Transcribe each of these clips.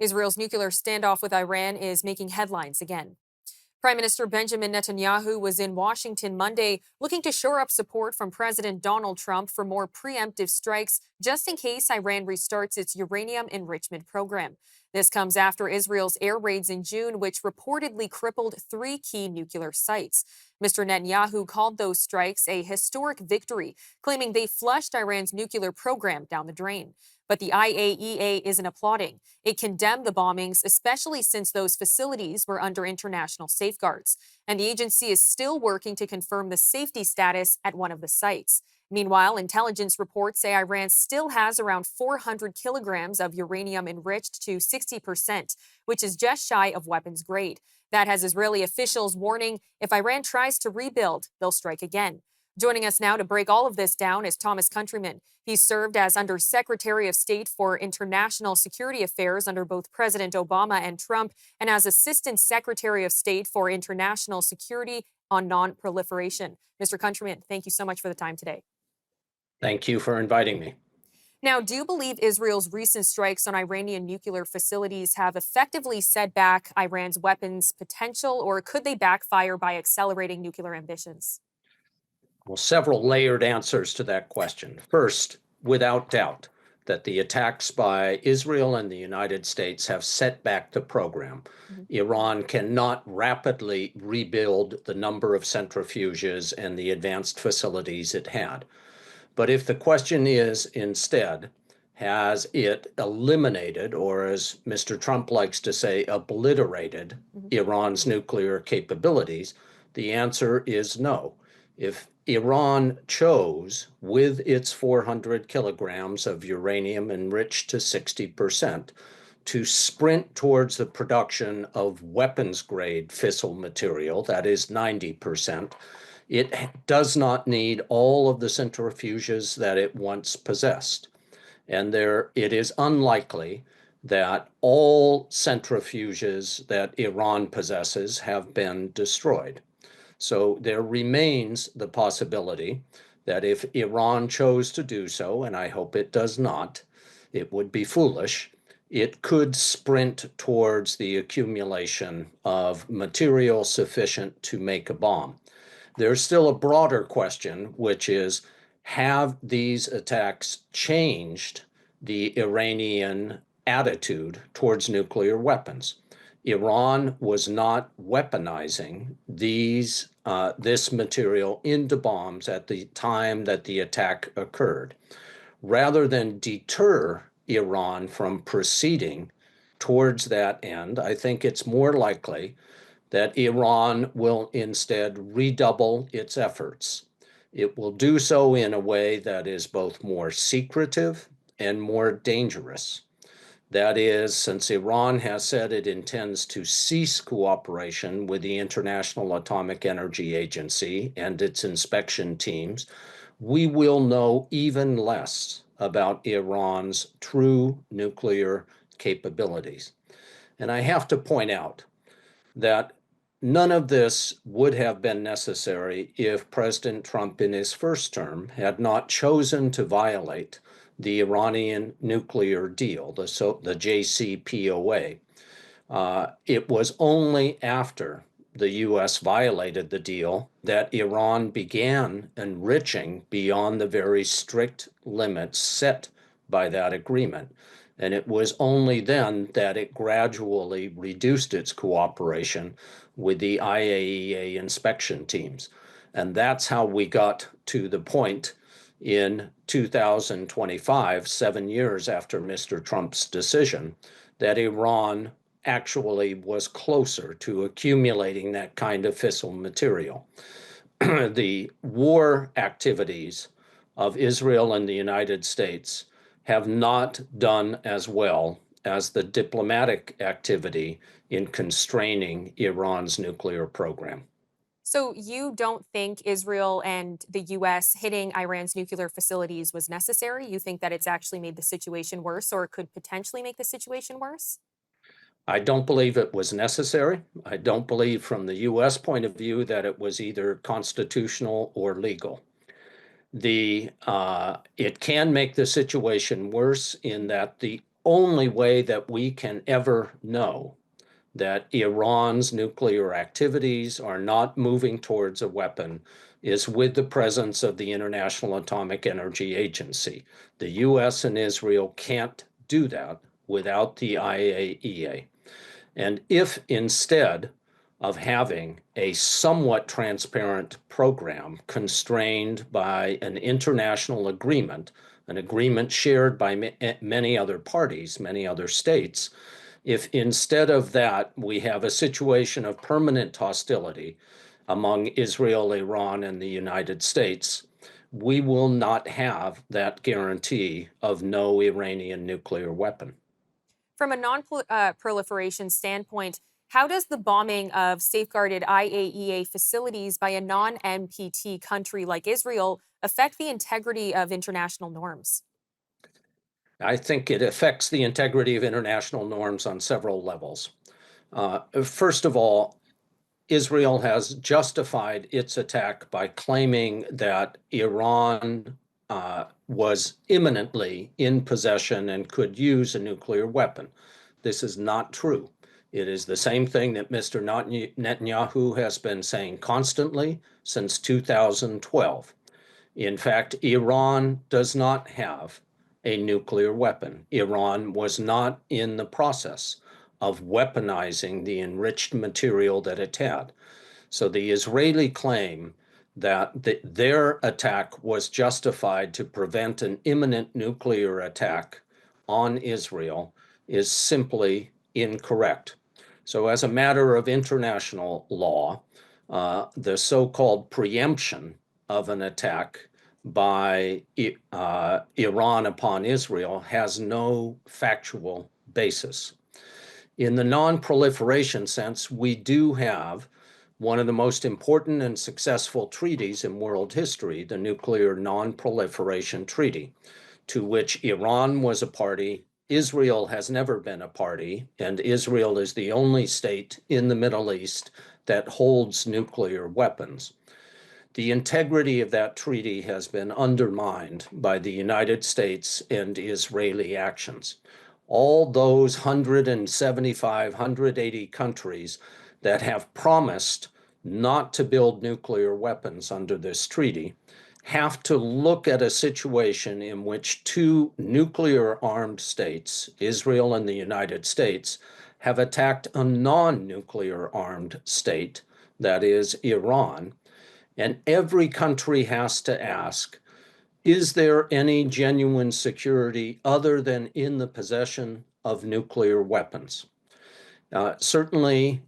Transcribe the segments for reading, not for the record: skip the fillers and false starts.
Israel's nuclear standoff with Iran is making headlines again. Prime Minister Benjamin Netanyahu was in Washington Monday looking to shore up support from President Donald Trump for more preemptive strikes just in case Iran restarts its uranium enrichment program. This comes after Israel's air raids in June, which reportedly crippled three key nuclear sites. Mr. Netanyahu called those strikes a historic victory, claiming they flushed Iran's nuclear program down the drain. But the IAEA isn't applauding. It condemned the bombings, especially since those facilities were under international safeguards. And the agency is still working to confirm the safety status at one of the sites. Meanwhile, intelligence reports say Iran still has around 400 kilograms of uranium enriched to 60%, which is just shy of weapons grade. That has Israeli officials warning if Iran tries to rebuild, they'll strike again. Joining us now to break all of this down is Countryman. He served as Under Secretary of State for International Security Affairs under both President Obama and Trump, and as Assistant Secretary of State for International Security on Non-Proliferation. Mr. Countryman, thank you so much for the time today. Thank you for inviting me. Now, do you believe Israel's recent strikes on Iranian nuclear facilities have effectively set back Iran's weapons potential, or could they backfire by accelerating nuclear ambitions? Well, several layered answers to that question. First, without doubt, that the attacks by Israel and the United States have set back the program. Iran cannot rapidly rebuild the number of centrifuges and the advanced facilities it had. But if the question is instead, has it eliminated, or as Mr. Trump likes to say, obliterated Iran's nuclear capabilities, the answer is no. If Iran chose, with its 400 kilograms of uranium enriched to 60%, to sprint towards the production of weapons-grade fissile material, that is 90%, it does not need all of the centrifuges that it once possessed. And it is unlikely that all centrifuges that Iran possesses have been destroyed. So there remains the possibility that if Iran chose to do so, and I hope it does not, it would be foolish, it could sprint towards the accumulation of material sufficient to make a bomb. There's still a broader question, which is, have these attacks changed the Iranian attitude towards nuclear weapons? Iran was not weaponizing this material into bombs at the time that the attack occurred. Rather than deter Iran from proceeding towards that end, I think it's more likely that Iran will instead redouble its efforts. It will do so in a way that is both more secretive and more dangerous. That is, since Iran has said it intends to cease cooperation with the International Atomic Energy Agency and its inspection teams, we will know even less about Iran's true nuclear capabilities. And I have to point out that none of this would have been necessary if President Trump in his first term had not chosen to violate the Iranian nuclear deal, the JCPOA. It was only after the U.S. violated the deal that Iran began enriching beyond the very strict limits set by that agreement. And it was only then that it gradually reduced its cooperation with the IAEA inspection teams. And that's how we got to the point in 2025, 7 years after Mr. Trump's decision, that Iran actually was closer to accumulating that kind of fissile material. The war activities of Israel and the United States have not done as well as the diplomatic activity in constraining Iran's nuclear program. So you don't think Israel and the U.S. hitting Iran's nuclear facilities was necessary? You think that it's actually made the situation worse, or it could potentially make the situation worse? I don't believe it was necessary. I don't believe from the U.S. point of view that it was either constitutional or legal. It can make the situation worse in that the only way that we can ever know that Iran's nuclear activities are not moving towards a weapon is with the presence of the International Atomic Energy Agency. The US and Israel can't do that without the IAEA. And if instead of having a somewhat transparent program constrained by an international agreement, an agreement shared by many other parties, many other states, if instead of that we have a situation of permanent hostility among Israel, Iran, and the United States, we will not have that guarantee of no Iranian nuclear weapon. From a non-proliferation standpoint, how does the bombing of safeguarded IAEA facilities by a non-NPT country like Israel affect the integrity of international norms? I think it affects the integrity of international norms on several levels. First of all, Israel has justified its attack by claiming that Iran was imminently in possession and could use a nuclear weapon. This is not true. It is the same thing that Mr. Netanyahu has been saying constantly since 2012. In fact, Iran does not have a nuclear weapon. Iran was not in the process of weaponizing the enriched material that it had. So the Israeli claim that their attack was justified to prevent an imminent nuclear attack on Israel is simply incorrect. So, as a matter of international law, the so-called preemption of an attack by Iran upon Israel has no factual basis. In the non-proliferation sense, we do have one of the most important and successful treaties in world history, the Nuclear Non-Proliferation Treaty, to which Iran was a party. Israel has never been a party, and Israel is the only state in the Middle East that holds nuclear weapons. The integrity of that treaty has been undermined by the United States and Israeli actions. All those 175, 180 countries that have promised not to build nuclear weapons under this treaty have to look at a situation in which two nuclear-armed states, Israel and the United States, have attacked a non-nuclear armed state, that is Iran, and every country has to ask, is there any genuine security other than in the possession of nuclear weapons? Certainly,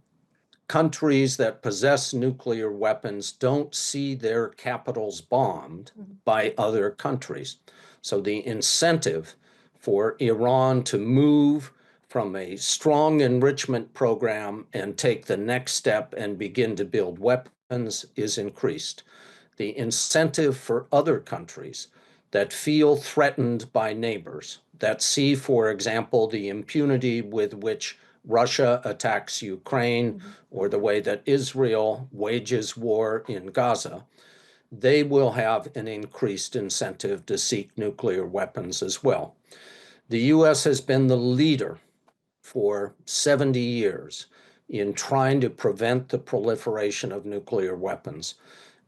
countries that possess nuclear weapons don't see their capitals bombed by other countries. So the incentive for Iran to move from a strong enrichment program and take the next step and begin to build weapons is increased. The incentive for other countries that feel threatened by neighbors, that see, for example, the impunity with which Russia attacks Ukraine or the way that Israel wages war in Gaza, they will have an increased incentive to seek nuclear weapons as well. The US has been the leader for 70 years in trying to prevent the proliferation of nuclear weapons.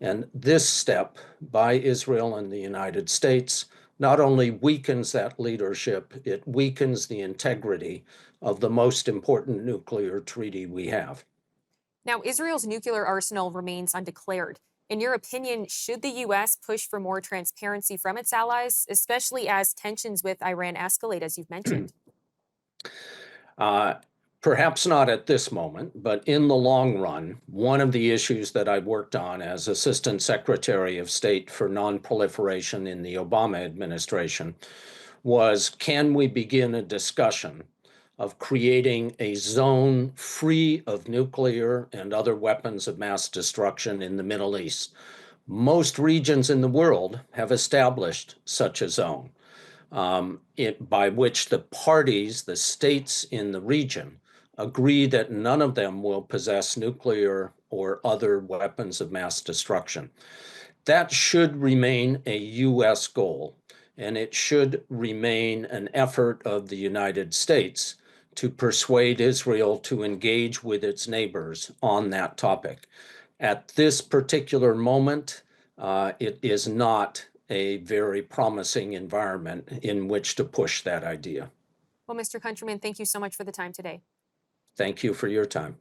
And this step by Israel and the United States not only weakens that leadership, it weakens the integrity of the most important nuclear treaty we have. Now, Israel's nuclear arsenal remains undeclared. In your opinion, should the U.S. push for more transparency from its allies, especially as tensions with Iran escalate, as you've mentioned? Perhaps not at this moment, but in the long run, one of the issues that I worked on as Assistant Secretary of State for Non-Proliferation in the Obama administration was, can we begin a discussion of creating a zone free of nuclear and other weapons of mass destruction in the Middle East? Most regions in the world have established such a zone, by which the parties, the states in the region, agree that none of them will possess nuclear or other weapons of mass destruction. That should remain a U.S. goal. and it should remain an effort of the United States to persuade Israel to engage with its neighbors on that topic. At this particular moment, it is not a very promising environment in which to push that idea. Well, Mr. Countryman, thank you so much for the time today. Thank you for your time.